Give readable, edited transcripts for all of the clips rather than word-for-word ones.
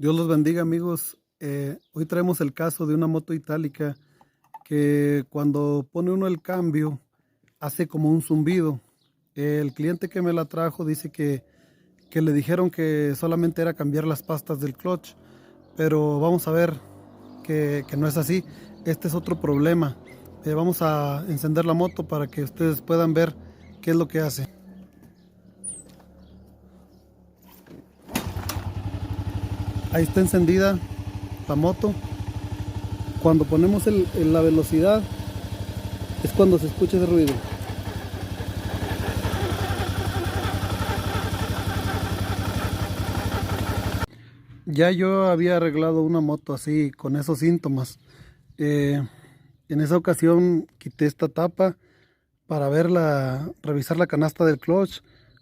Dios los bendiga, amigos. Hoy traemos el caso de una moto itálica que cuando pone uno el cambio hace como un zumbido. El cliente que me la trajo dice que le dijeron que solamente era cambiar las pastas del clutch, pero vamos a ver que no es así. Este es otro problema. Vamos a encender la moto para que ustedes puedan ver qué es lo que hace. Ahí está encendida la moto. Cuando ponemos la velocidad es cuando se escucha ese ruido. Ya yo había arreglado una moto así con esos síntomas. Eh, en esa ocasión quité esta tapa para revisar la canasta del clutch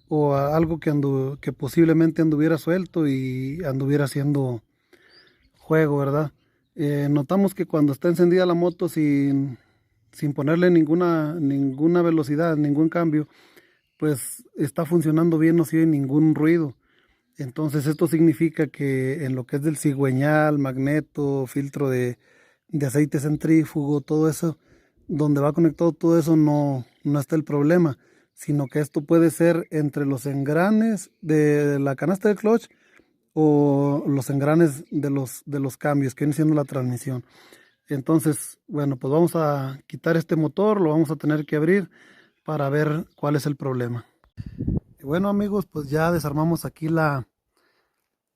o algo que posiblemente anduviera suelto y anduviera haciendo juego, ¿verdad? Notamos que cuando está encendida la moto sin ponerle ninguna velocidad, ningún cambio, pues está funcionando bien, no se oye ningún ruido. Entonces esto significa que en lo que es del cigüeñal, magneto, filtro de aceite centrífugo, todo eso, donde va conectado todo eso no está el problema, sino que esto puede ser entre los engranes de la canasta del clutch o los engranes de los cambios que viene siendo la transmisión. Entonces, bueno, pues vamos a quitar este motor, lo vamos a tener que abrir para ver cuál es el problema. Y bueno, amigos, pues ya desarmamos aquí la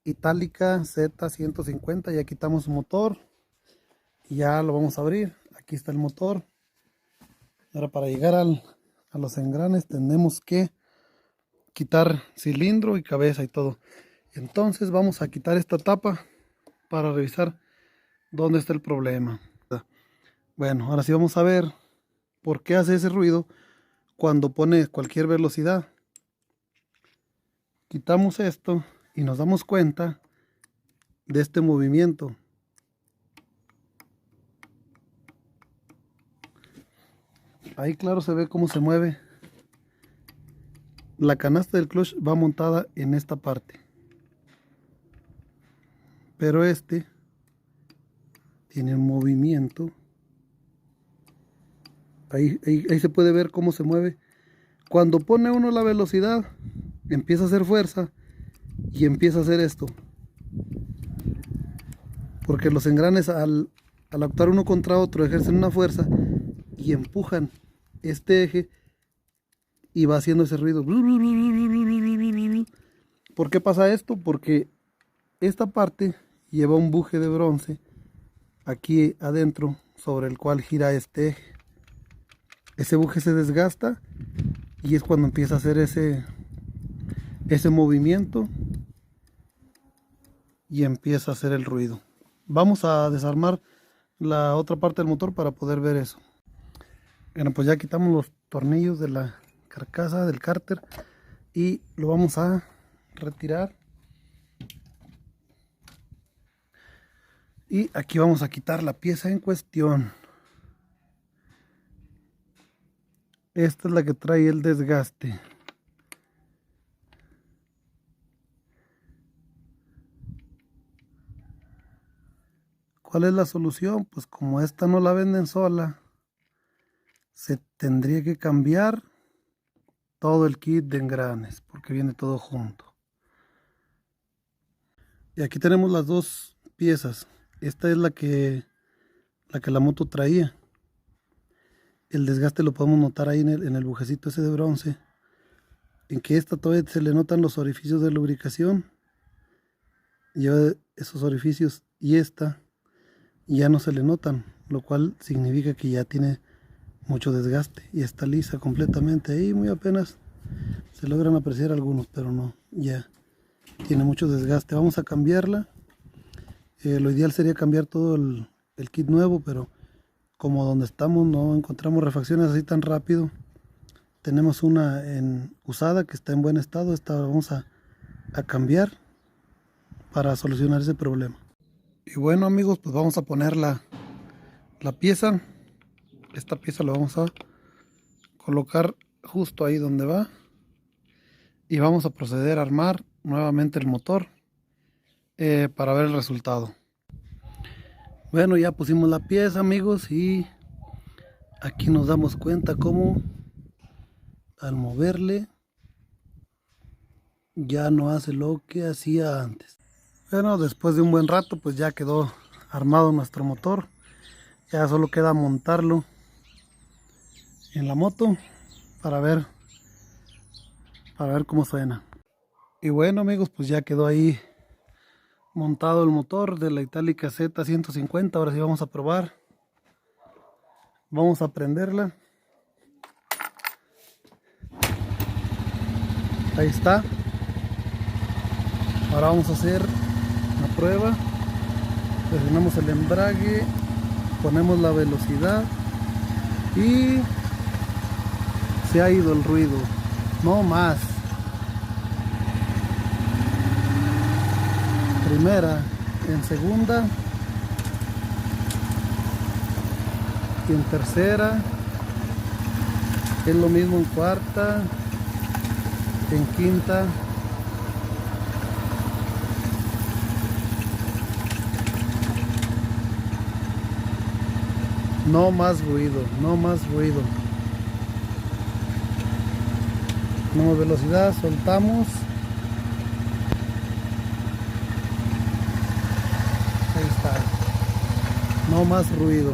Itálica Z150, ya quitamos su motor y ya lo vamos a abrir. Aquí está el motor. Ahora para llegar a los engranes tenemos que quitar cilindro y cabeza y todo. Entonces vamos a quitar esta tapa para revisar dónde está el problema. Bueno, ahora sí vamos a ver por qué hace ese ruido cuando pone cualquier velocidad. Quitamos esto y nos damos cuenta de este movimiento. Ahí claro se ve cómo se mueve. La canasta del clutch va montada en esta parte, pero este tiene un movimiento. Ahí se puede ver cómo se mueve. Cuando pone uno la velocidad, empieza a hacer fuerza y empieza a hacer esto. Porque los engranes al actuar uno contra otro ejercen una fuerza y empujan este eje y va haciendo ese ruido. ¿Por qué pasa esto? Porque esta parte lleva un buje de bronce aquí adentro sobre el cual gira este eje. Ese buje se desgasta y es cuando empieza a hacer ese movimiento y empieza a hacer el ruido. Vamos a desarmar la otra parte del motor para poder ver eso. Bueno, pues ya quitamos los tornillos de la carcasa del cárter y lo vamos a retirar. Y aquí vamos a quitar la pieza en cuestión. Esta es la que trae el desgaste. ¿Cuál es la solución? Pues como esta no la venden sola, se tendría que cambiar todo el kit de engranes porque viene todo junto. Y aquí tenemos las dos piezas. Esta es la que la moto traía. El desgaste lo podemos notar ahí en el bujecito ese de bronce. En que esta todavía se le notan los orificios de lubricación. Lleva esos orificios y esta ya no se le notan, lo cual significa que ya tiene mucho desgaste y está lisa completamente. Ahí muy apenas se logran apreciar algunos, pero no, ya tiene mucho desgaste. Vamos a cambiarla. Lo ideal sería cambiar todo el kit nuevo, pero como donde estamos no encontramos refacciones así tan rápido. Tenemos una usada que está en buen estado. Esta vamos a cambiar para solucionar ese problema. Y bueno, amigos, pues vamos a poner la pieza. Esta pieza la vamos a colocar justo ahí donde va y vamos a proceder a armar nuevamente el motor. para ver el resultado. Bueno, ya pusimos la pieza, amigos, y aquí nos damos cuenta cómo al moverle ya no hace lo que hacía antes. Bueno, después de un buen rato pues ya quedó armado nuestro motor. Ya solo queda montarlo en la moto para ver cómo suena. Y bueno, amigos, pues ya quedó ahí montado el motor de la Itálica Z150. Ahora sí vamos a probar. Vamos a prenderla. Ahí está. Ahora vamos a hacer la prueba. Presionamos el embrague, ponemos la velocidad y se ha ido el ruido. No más. Primera, en segunda, y en tercera, es lo mismo en cuarta, en quinta. No más ruido, no más ruido. Ponemos velocidad, soltamos. Ahí está. No más ruido.